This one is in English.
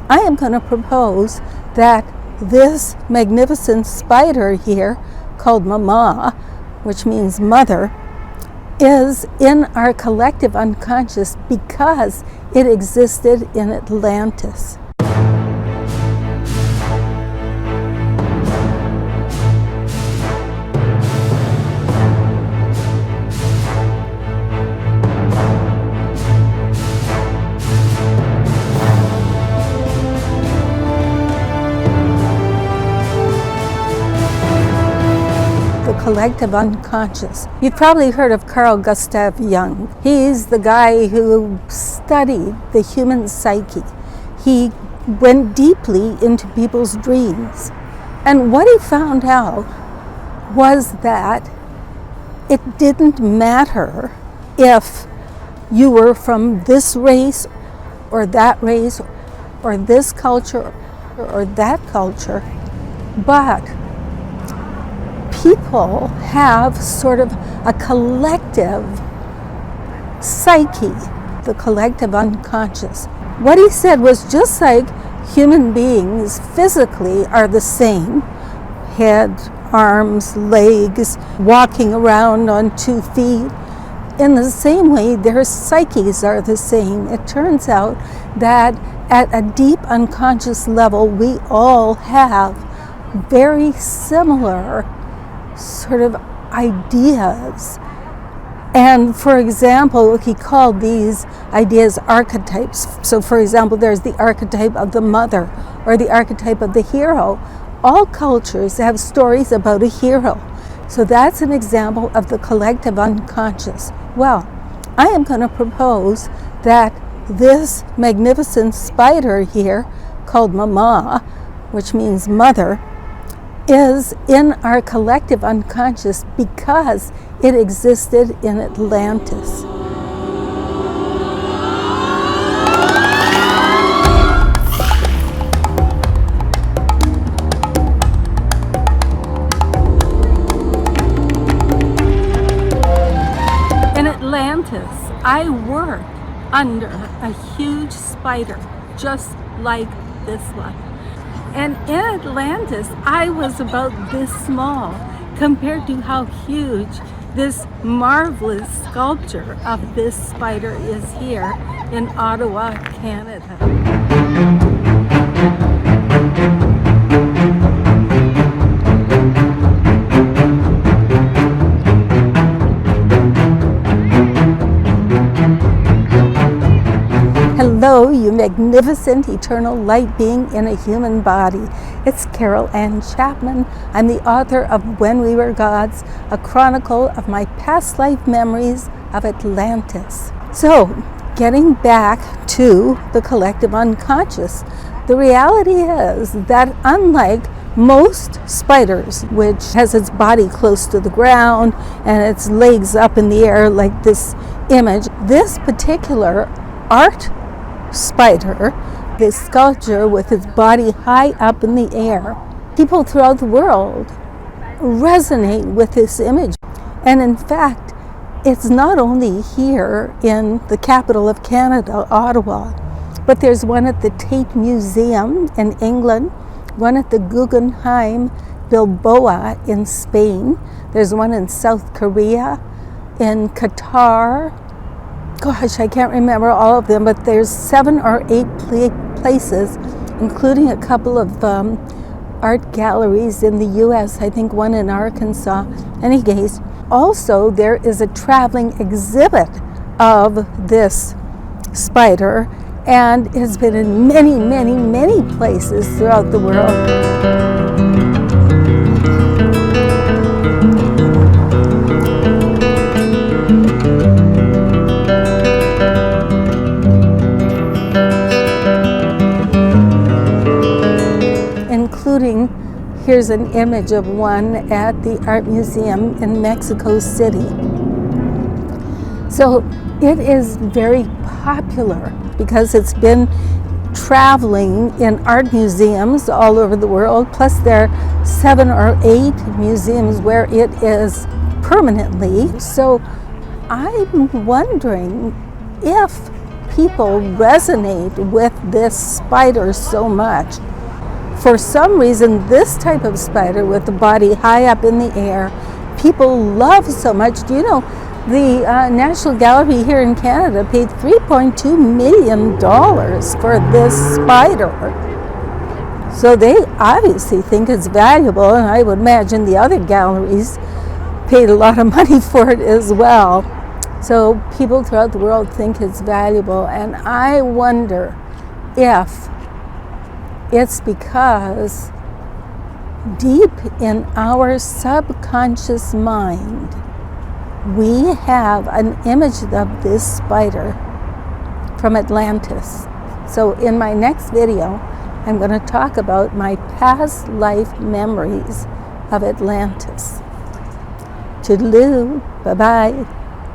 I am going to propose that this magnificent spider here, called Mama, which means mother, is in our collective unconscious because it existed in Atlantis. Collective unconscious. You've probably heard of Carl Jung. He's the guy who studied the human psyche. He went deeply into people's dreams. And what he found out was that it didn't matter if you were from this race or that race or this culture or that culture, but people have sort of a collective psyche, the collective unconscious. What he said was, just like human beings physically are the same, head, arms, legs, walking around on 2 feet, in the same way their psyches are the same. It turns out that at a deep unconscious level, we all have very similar sort of ideas. And for example, he called these ideas archetypes. So for example, there's the archetype of the mother or the archetype of the hero. All cultures have stories about a hero. So that's an example of the collective unconscious. Well, I am going to propose that this magnificent spider here, called Mama, which means mother, is in our collective unconscious because it existed in Atlantis. In Atlantis, I worked under a huge spider, just like this one. And in Atlantis, I was about this small compared to how huge this marvelous sculpture of this spider is here in Ottawa, Canada. Hello, you magnificent eternal light being in a human body. It's Carol Chapman. I'm the author of When We Were Gods, a chronicle of my past life memories of Atlantis. So, getting back to the collective unconscious, the reality is that unlike most spiders, which has its body close to the ground and its legs up in the air like this image, this particular art spider, this sculpture with its body high up in the air, people throughout the world resonate with this image. And in fact, it's not only here in the capital of Canada, Ottawa, but there's one at the Tate Museum in England, one at the Guggenheim Bilbao in Spain, there's one in South Korea, in Qatar. Gosh, I can't remember all of them, but there's 7 or 8 places, including a couple of art galleries in the U.S., I think one in Arkansas. In any case, also there is a traveling exhibit of this spider, and it's been in many, many, many places throughout the world. Including, here's an image of one at the Art Museum in Mexico City. So it is very popular because it's been traveling in art museums all over the world, plus there are 7 or 8 museums where it is permanently. So I'm wondering if people resonate with this spider so much. For some reason, this type of spider with the body high up in the air, people love so much. Do you know, the National Gallery here in Canada paid $3.2 million for this spider. So they obviously think it's valuable, and I would imagine the other galleries paid a lot of money for it as well. So people throughout the world think it's valuable, and I wonder if it's because deep in our subconscious mind, we have an image of this spider from Atlantis. So in my next video, I'm going to talk about my past life memories of Atlantis. Toodaloo. Bye-bye.